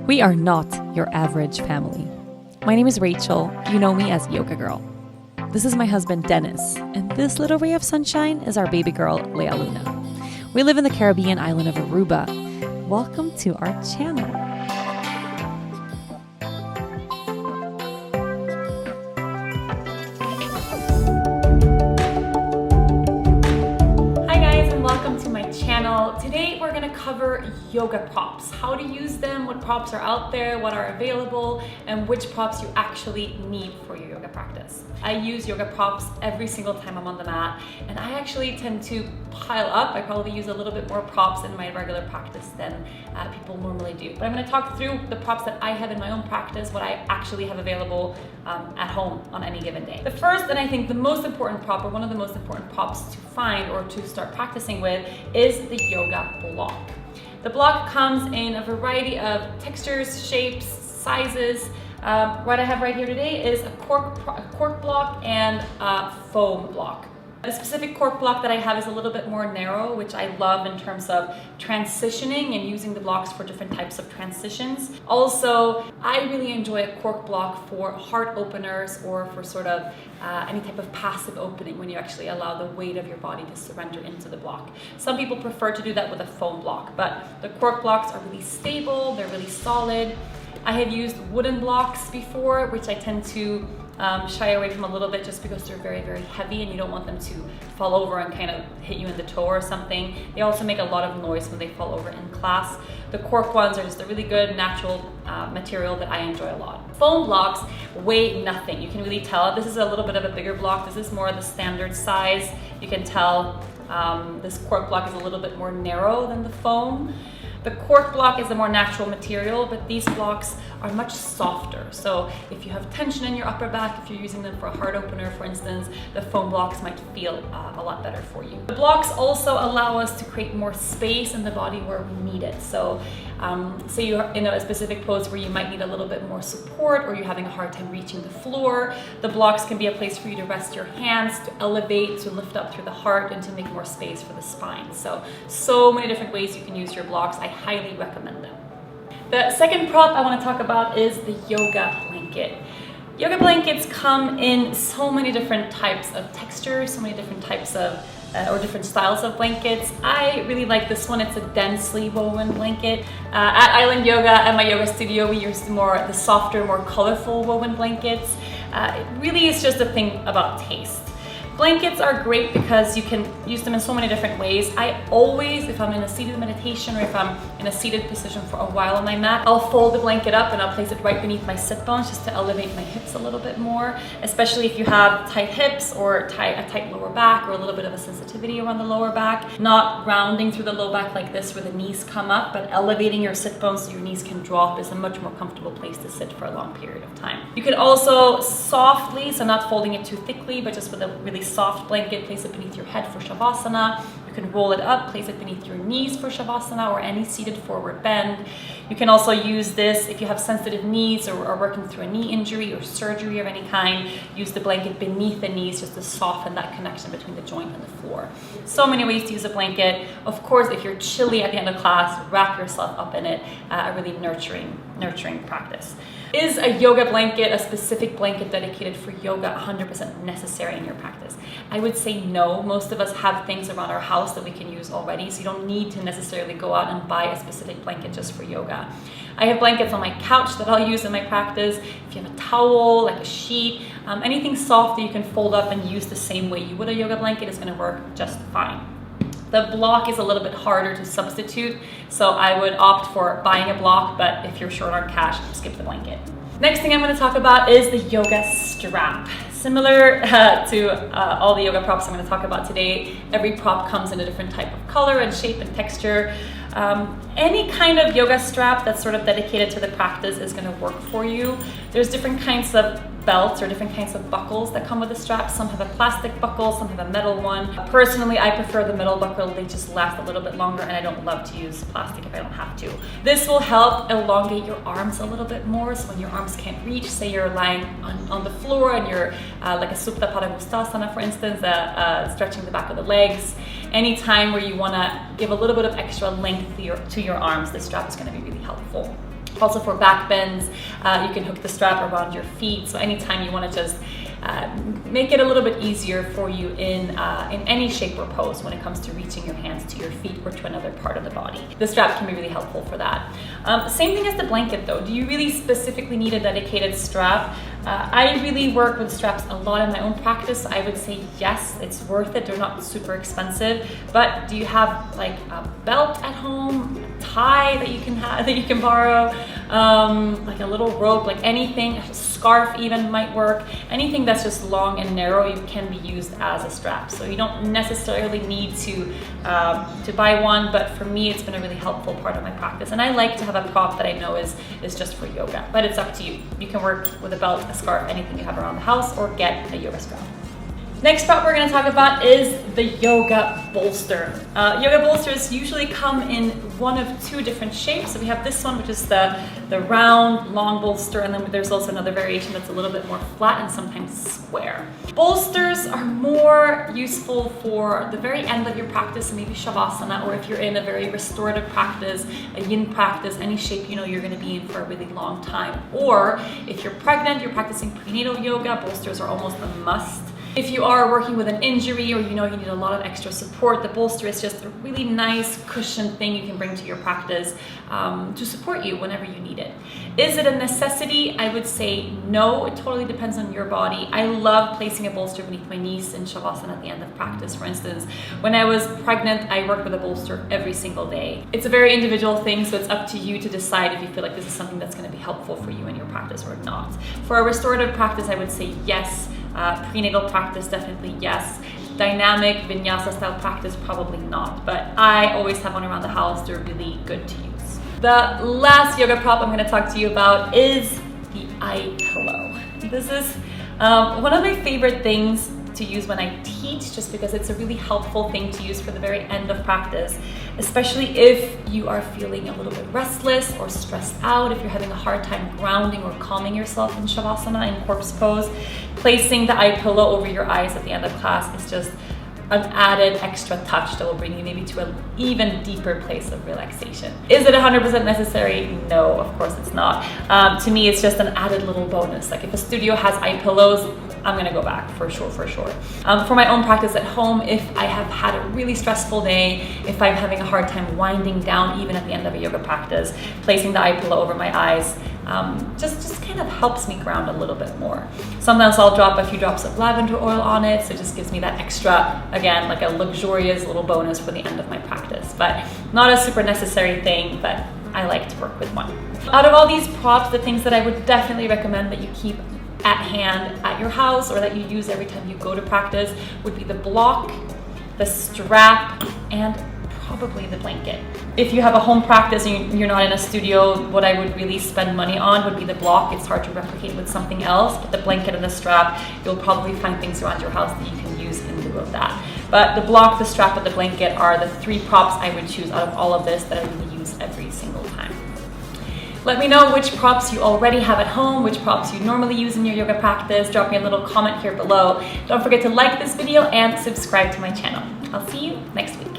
We are not your average family. My name is Rachel. You know me as Yoga Girl. This is my husband, Dennis, and this little ray of sunshine is our baby girl, Lea Luna. We live in the Caribbean island of Aruba. Welcome to our channel. Hi guys, and welcome to my channel. Today we're going to cover yoga props, how to use them, what props are out there, what are available, and which props you actually need for your yoga practice. I use yoga props every single time I'm on the mat, and I actually tend to pile up. I probably use a little bit more props in my regular practice than people normally do. But I'm going to talk through the props that I have in my own practice, what I actually have available at home on any given day. The first, and I think the most important prop, or one of the most important props to find or to start practicing with, is the yoga block. The block comes in a variety of textures, shapes, sizes. What I have right here today is a cork block and a foam block. The specific cork block that I have is a little bit more narrow, which I love in terms of transitioning and using the blocks for different types of transitions. Also, I really enjoy a cork block for heart openers or for sort of any type of passive opening when you actually allow the weight of your body to surrender into the block. Some people prefer to do that with a foam block, but the cork blocks are really stable, they're really solid. I have used wooden blocks before, which I tend to shy away from a little bit just because they're very, very heavy and you don't want them to fall over and kind of hit you in the toe or something. They also make a lot of noise when they fall over in class. The cork ones are just a really good natural material that I enjoy a lot. Foam blocks weigh nothing. You can really tell. This is a little bit of a bigger block. This is more the standard size. You can tell this cork block is a little bit more narrow than the foam. The cork block is a more natural material, but these blocks are much softer. So if you have tension in your upper back, if you're using them for a heart opener, for instance, the foam blocks might feel a lot better for you. The blocks also allow us to create more space in the body where we need it. So say you're in a specific pose where you might need a little bit more support or you're having a hard time reaching the floor, the blocks can be a place for you to rest your hands, to elevate, to lift up through the heart, and to make more space for the spine. So many different ways you can use your blocks. I highly recommend them. The second prop I want to talk about is the yoga blanket. Yoga blankets come in so many different types of textures, so many different types of or different styles of blankets. I really like this one. It's a densely woven blanket. At Island Yoga, at my yoga studio, we use the softer, more colorful woven blankets. It really is just a thing about taste. Blankets are great because you can use them in so many different ways. I always, if I'm in a seated meditation or if I'm in a seated position for a while on my mat, I'll fold the blanket up and I'll place it right beneath my sit bones just to elevate my hips a little bit more, especially if you have tight hips or a tight lower back or a little bit of a sensitivity around the lower back. Not rounding through the low back like this where the knees come up, but elevating your sit bones so your knees can drop is a much more comfortable place to sit for a long period of time. You can also softly, so not folding it too thickly, but just with a really soft blanket, place it beneath your head for Shavasana. You can roll it up, place it beneath your knees for Shavasana or any seated forward bend. You can also use this if you have sensitive knees or are working through a knee injury or surgery of any kind. Use the blanket beneath the knees just to soften that connection between the joint and the floor. So many ways to use a blanket. Of course, if you're chilly at the end of class, wrap yourself up in it. A really nurturing practice. Is a yoga blanket, a specific blanket dedicated for yoga, 100% necessary in your practice? I would say no. Most of us have things around our house that we can use already, so you don't need to necessarily go out and buy a specific blanket just for yoga. I have blankets on my couch that I'll use in my practice. If you have a towel, like a sheet, anything soft that you can fold up and use the same way you would a yoga blanket is going to work just fine. The block is a little bit harder to substitute, so I would opt for buying a block, but if you're short on cash, skip the blanket. Next thing I'm going to talk about is the yoga strap. Similar to all the yoga props I'm going to talk about today, every prop comes in a different type of color and shape and texture. Any kind of yoga strap that's sort of dedicated to the practice is going to work for you. There's different kinds of belts or different kinds of buckles that come with the strap. Some have a plastic buckle, some have a metal one. Personally, I prefer the metal buckle. They just last a little bit longer, and I don't love to use plastic if I don't have to. This will help elongate your arms a little bit more, so when your arms can't reach, say you're lying on the floor and you're like a Supta Padangusthasana, for instance, stretching the back of the legs. Any time where you want to give a little bit of extra length to your arms, this strap is going to be really helpful. Also for back bends, you can hook the strap around your feet. So anytime you want to just make it a little bit easier for you in any shape or pose when it comes to reaching your hands to your feet or to another part of the body. The strap can be really helpful for that. Same thing as the blanket though. Do you really specifically need a dedicated strap? I really work with straps a lot in my own practice. I would say yes, it's worth it. They're not super expensive. But do you have like a belt at home, a tie that you can borrow, like a little rope, like anything, a scarf even might work. Anything that's just long and narrow, you can be used as a strap. So you don't necessarily need to buy one, but for me, it's been a really helpful part of my practice. And I like to have a prop that I know is just for yoga, but it's up to you. You can work with a belt, a scarf, anything you have around the house, or get a yoga strap. Next prop we're going to talk about is the yoga bolster. Yoga bolsters usually come in one of two different shapes. So we have this one, which is the round, long bolster, and then there's also another variation that's a little bit more flat and sometimes square. Bolsters are more useful for the very end of your practice, maybe Shavasana, or if you're in a very restorative practice, a yin practice, any shape you know you're going to be in for a really long time. Or if you're pregnant, you're practicing prenatal yoga, bolsters are almost a must. If you are working with an injury or you know you need a lot of extra support, the bolster is just a really nice cushioned thing you can bring to your practice to support you whenever you need it. Is it a necessity? I would say no. It totally depends on your body. I love placing a bolster beneath my knees in Shavasana at the end of practice. For instance, when I was pregnant, I worked with a bolster every single day. It's a very individual thing, so it's up to you to decide if you feel like this is something that's going to be helpful for you in your practice or not. For a restorative practice, I would say yes. Prenatal practice, definitely yes. Dynamic vinyasa style practice, probably not. But I always have one around the house. They're really good to use. The last yoga prop I'm going to talk to you about is the eye pillow. This is one of my favorite things to use when I teach, just because it's a really helpful thing to use for the very end of practice, especially if you are feeling a little bit restless or stressed out, if you're having a hard time grounding or calming yourself in Shavasana, in corpse pose. Placing the eye pillow over your eyes at the end of class is just an added extra touch that will bring you maybe to an even deeper place of relaxation. Is it 100% necessary? No, of course it's not. To me, it's just an added little bonus. Like if a studio has eye pillows, I'm gonna go back for sure. For my own practice at home, if I have had a really stressful day, if I'm having a hard time winding down even at the end of a yoga practice, placing the eye pillow over my eyes just kind of helps me ground a little bit more. Sometimes I'll drop a few drops of lavender oil on it, so it just gives me that extra, again, like a luxurious little bonus for the end of my practice. But not a super necessary thing, but I like to work with one. Out of all these props, the things that I would definitely recommend that you keep at hand at your house or that you use every time you go to practice would be the block, the strap, and probably the blanket. If you have a home practice and you're not in a studio, what I would really spend money on would be the block. It's hard to replicate with something else, but the blanket and the strap, you'll probably find things around your house that you can use in lieu of that. But the block, the strap, and the blanket are the three props I would choose out of all of this that I really use every single time. Let me know which props you already have at home, which props you normally use in your yoga practice. Drop me a little comment here below. Don't forget to like this video and subscribe to my channel. I'll see you next week.